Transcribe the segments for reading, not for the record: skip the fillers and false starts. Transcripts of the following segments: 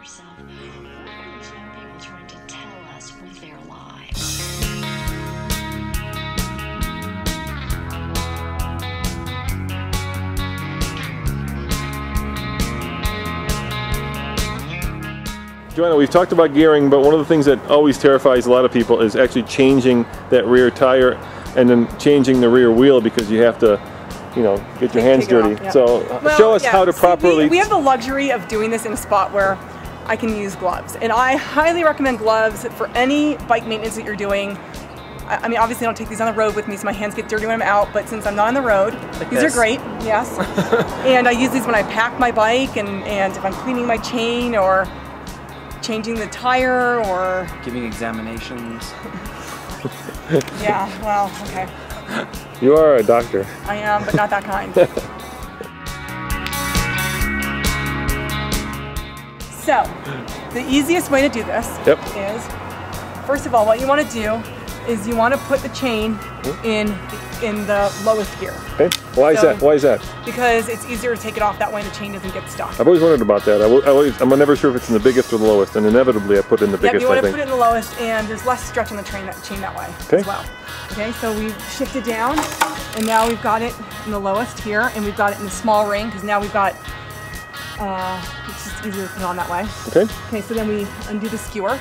yourself, what are these young people trying to tell us with their lives? Joanna, we've talked about gearing, but one of the things that always terrifies a lot of people is actually changing that rear tire and then changing the rear wheel, because you have to, you know, get your hands dirty. Yeah. So show us how to properly... We have the luxury of doing this in a spot where I can use gloves. And I highly recommend gloves for any bike maintenance that you're doing. I mean, obviously I don't take these on the road with me so my hands get dirty when I'm out, but since I'm not on the road, these are great, yes. And I use these when I pack my bike and if I'm cleaning my chain or changing the tire or... giving examinations. Yeah, well, okay. You are a doctor. I am, but not that kind. So, the easiest way to do this is, first of all, what you want to do is you want to put the chain in the lowest gear. Okay. Why is that? Why is that? Because it's easier to take it off that way and the chain doesn't get stuck. I've always wondered about that. I'm never sure if it's in the biggest or the lowest, and inevitably I put it in the biggest, you want to put it in the lowest, and there's less stretch on the chain that way as well. Okay, so we've shifted down, and now we've got it in the lowest here, and we've got it in the small ring, because now we've got, it's just easier to put on that way. Okay. Okay, so then we undo the skewer.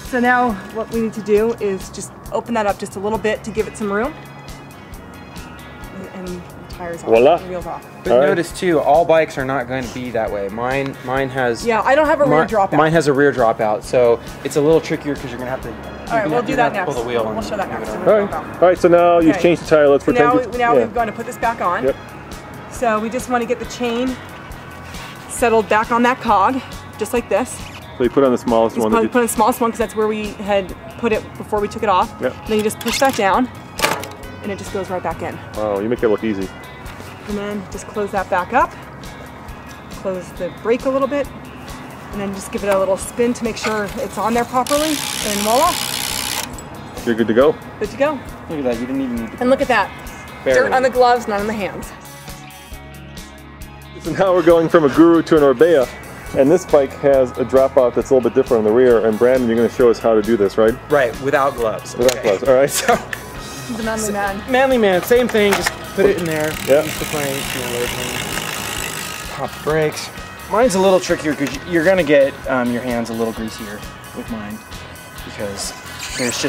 So now what we need to do is just open that up just a little bit to give it some room. And the tires off, voila. the wheels off. But notice too, all bikes are not going to be that way. Mine has... Yeah, I don't have a rear dropout. Mine has a rear dropout, so it's a little trickier because you're going to have to... All right, we'll do that next. Pull the wheel we'll show that next. All right, so now you've changed the tire. Let's pretend now we're going to put this back on. Yep. So we just want to get the chain settled back on that cog, just like this. So you put on the smallest one. Put on the smallest one because that's where we had put it before we took it off. Yep. Then you just push that down, and it just goes right back in. Wow, you make it look easy. And then just close that back up. Close the brake a little bit, and then just give it a little spin to make sure it's on there properly, and voila. You're good to go? Good to go. Look at that, you didn't even need to... And look at that. Dirt on the gloves, not on the hands. So now we're going from a Guru to an Orbea, and this bike has a dropout that's a little bit different on the rear, and Brandon, you're going to show us how to do this, right? Right, without gloves. Without gloves, all right. So, The manly man. Manly man, same thing, just put it in there. Yeah. Use the crank, pop the brakes. Mine's a little trickier because you're going to get your hands a little greasier with mine, because there's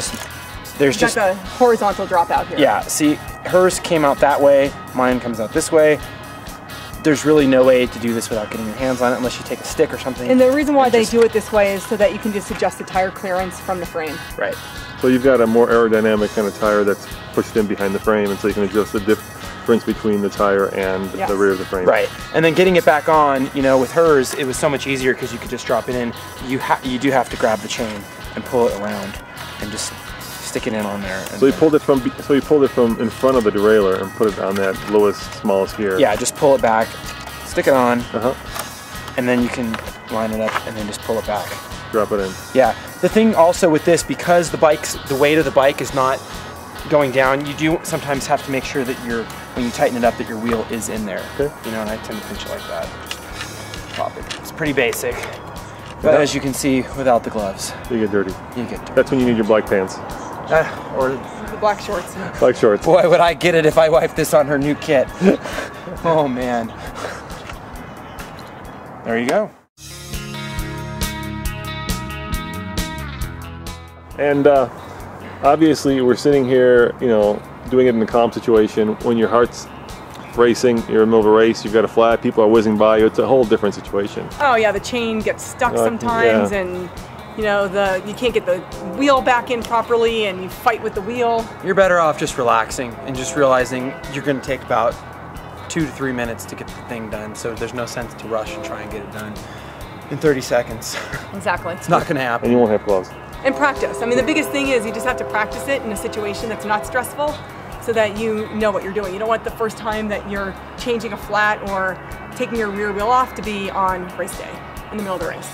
just a horizontal dropout here. Yeah, see, hers came out that way, mine comes out this way. There's really no way to do this without getting your hands on it unless you take a stick or something. And the reason why they do it this way is so that you can just adjust the tire clearance from the frame. Right. So you've got a more aerodynamic kind of tire that's pushed in behind the frame, and so you can adjust the difference between the tire and the rear of the frame. Right. And then getting it back on, you know, with hers, it was so much easier because you could just drop it in. You do have to grab the chain and pull it around and just stick it in on there. So you pulled it from in front of the derailleur and put it on that lowest, smallest gear. Yeah, just pull it back, stick it on, and then you can line it up and then just pull it back. Drop it in. Yeah. The thing also with this, because the weight of the bike is not going down, you do sometimes have to make sure that when you tighten it up, that your wheel is in there. Okay. You know, and I tend to pinch it like that. Pop it. It's pretty basic. But as you can see, without the gloves, you get dirty. You get dirty. That's when you need your black pants. Or the black shorts. Black shorts. Boy, would I get it if I wiped this on her new kit. Oh man. There you go. And obviously we're sitting here, you know, doing it in a calm situation. When your heart's racing, you're in the middle of a race, you've got a flat, people are whizzing by you, it's a whole different situation. Oh yeah, the chain gets stuck sometimes, and you know, you can't get the wheel back in properly, and you fight with the wheel. You're better off just relaxing and just realizing you're going to take about 2 to 3 minutes to get the thing done, so there's no sense to rush and try and get it done in 30 seconds. Exactly. It's not going to happen. And you won't have gloves. And practice. I mean, the biggest thing is you just have to practice it in a situation that's not stressful so that you know what you're doing. You don't want the first time that you're changing a flat or taking your rear wheel off to be on race day in the middle of the race.